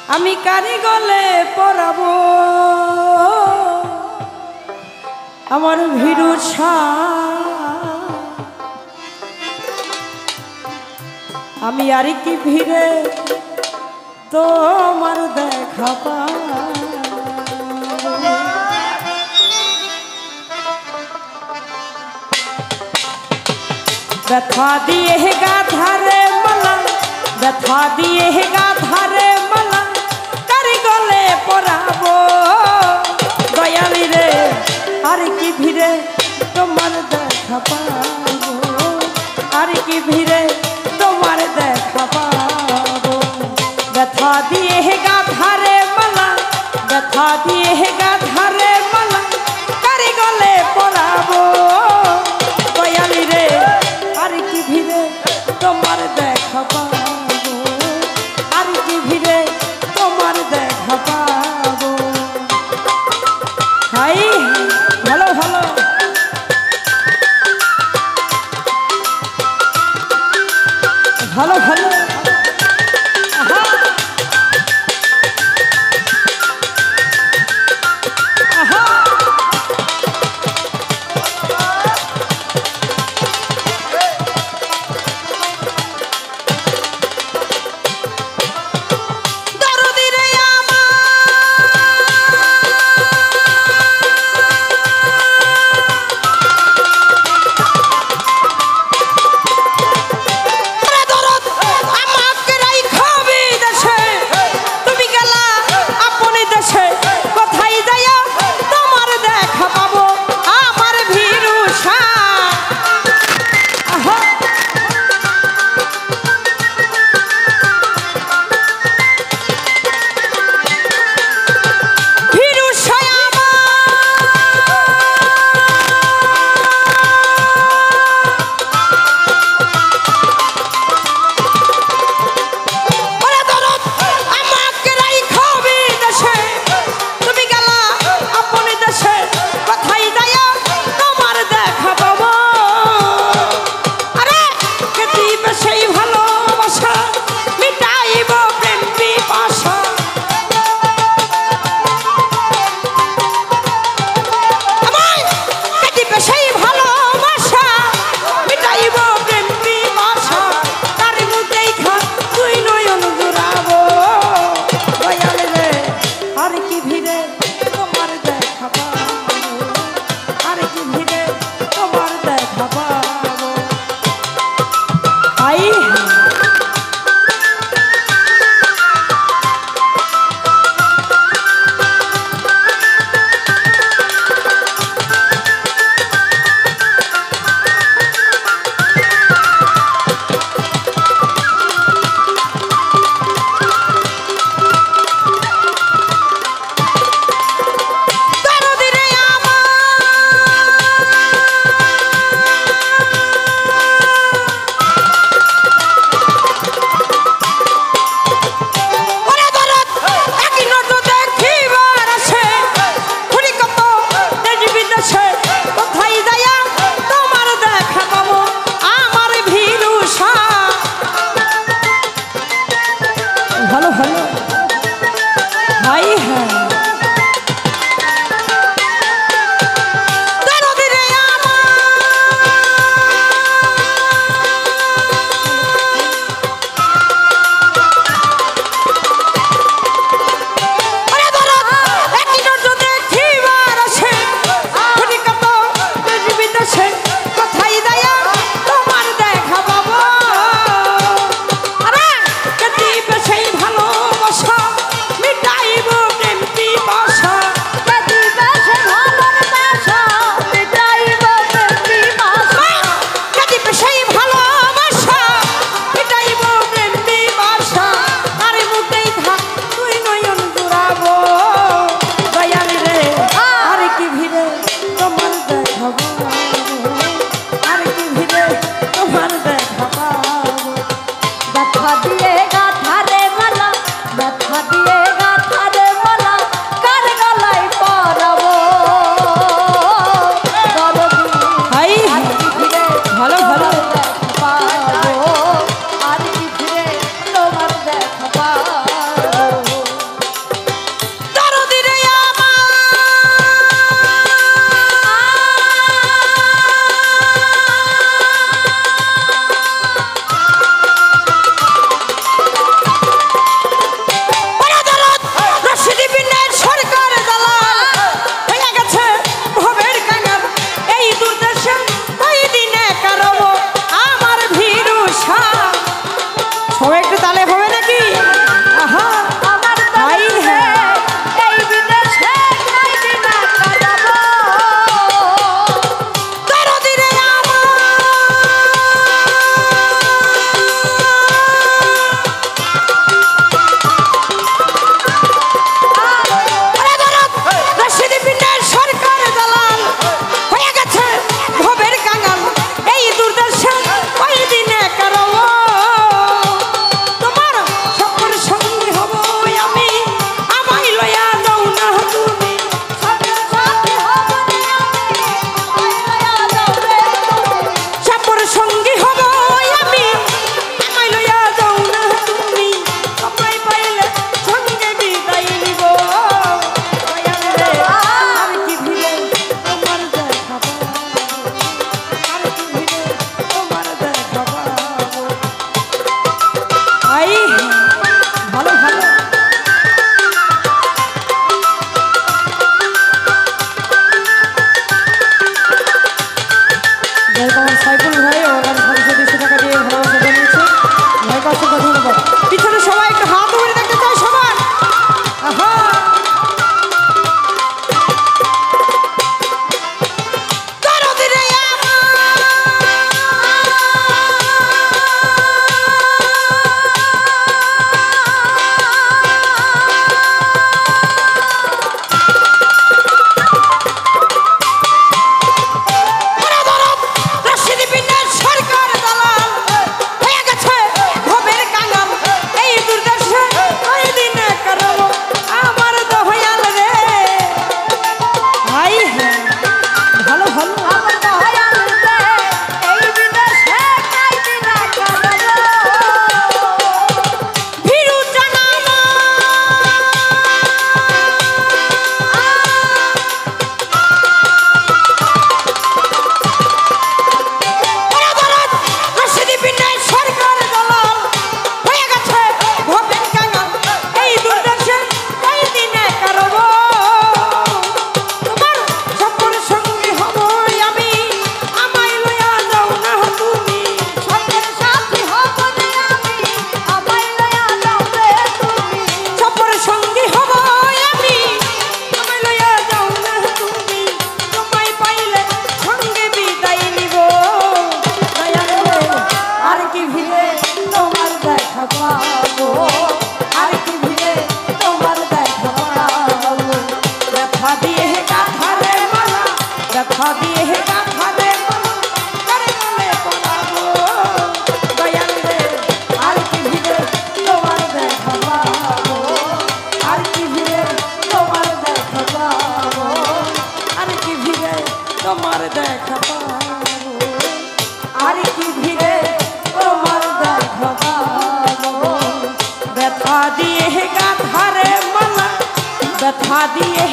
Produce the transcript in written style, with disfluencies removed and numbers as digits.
আমি কারি গলে পরাবো আমার ভীরু আমি আর কি ভিড়ে তোমার দেখা ব্যথা দিয়ে গাধারে মালা ব্যথা দিয়ে গাধারে মালা কারি গলে পরাবো দয়ালি রে আর কি ভিড়ে তোমার দেখা পাবো আর কি ভিড়ে তোমার দেখা পাবো ব্যথা দিয়ে গাধারে মালা ব্যথা দিয়ে গাধারে মালা কারি গলে পরাবো দয়ালি রে আর কি ভিড়ে তোমার দেখা পাবো আর কি ভিড়ে তোমার দেখা পাবো হাই ভালো ভালো ভালো ভালো মিটাইব সবাই একটু তালে হবে নাকি? আহা আমার ভাই হ্যাঁ এই বিদেশে নাই দিনা কাটাবো দরদি রে আমার আরে দরদ রশিদ বিনের সরকার দালাল হয়ে গেছে ভবের কাঙাল এই দুর্দশা ওই দিনে কারব তোমার সকল সঙ্গী হব আমি আমায় লয়া যাও না তুমি সকল সঙ্গী হব আমি আমায় লয়া যাও না তুমি সময় পাইলে সঙ্গে বিদায় নিব দয়াল রে আর কি ভিড়ে তোমার দেখা পাবো আর কি ভিড়ে তোমার দেখা পাবো আই ভালো ভালো আমার সাইফুল ভাই ওনার 250 টাকা দিয়ে ভালোবাসা জানিয়েছে ভাইকে অসংখ্য ধন্যবাদ পিছনে সবাই একটু হাত উড়ে দেখতে চাই সবার আহা দরদি রে রশিদ বিনের সরকার দালাল হয়ে গেছে ভবের কাঙাল এই দুর্দশা ওই দিনে কারব আমার দয়াল রে ভাই হ্যাঁ ভালো ভালো আমার দয়াল রে এই বিদেশে নাই দিনা কাটাবো ভিড়ু জানালা রশিদ বিনের সরকার দালাল হয়ে গেছে ভবের কাঙাল এই দুর্দশা ওই দিনে কারব তোমার সকল সঙ্গী হব আমি আমায় লয়া যাও না তুমি সকল সাথী হব রে আমি আমায় লয়া যাও রে তুমি সকল সঙ্গী হব আমি আমায় লয়া যাও না তুমি সময় পাইলে সঙ্গে বিদায় নিব দয়াল রে আর কি ভিড়ে তোমার দেখা পাবো আর কি ভিড়ে তোমার দেখা পাবো ব্যথা দিয়ে গাঁথারে মালা ব্যথা দিয়ে গাঁথারে মালা করে গলে পড়াবো দয়াল রে আর কি ভিড়ে তোমার দেখা পাবো আর কি ভিড়ে তোমার দেখা পাবো আর কি ভিড়ে তোমার দেখা পাবো আর কি ভিড়ে তোমার দেখা পাবো ব্যথা দিয়ে গাঁথারে মালা ব্যথা দিয়ে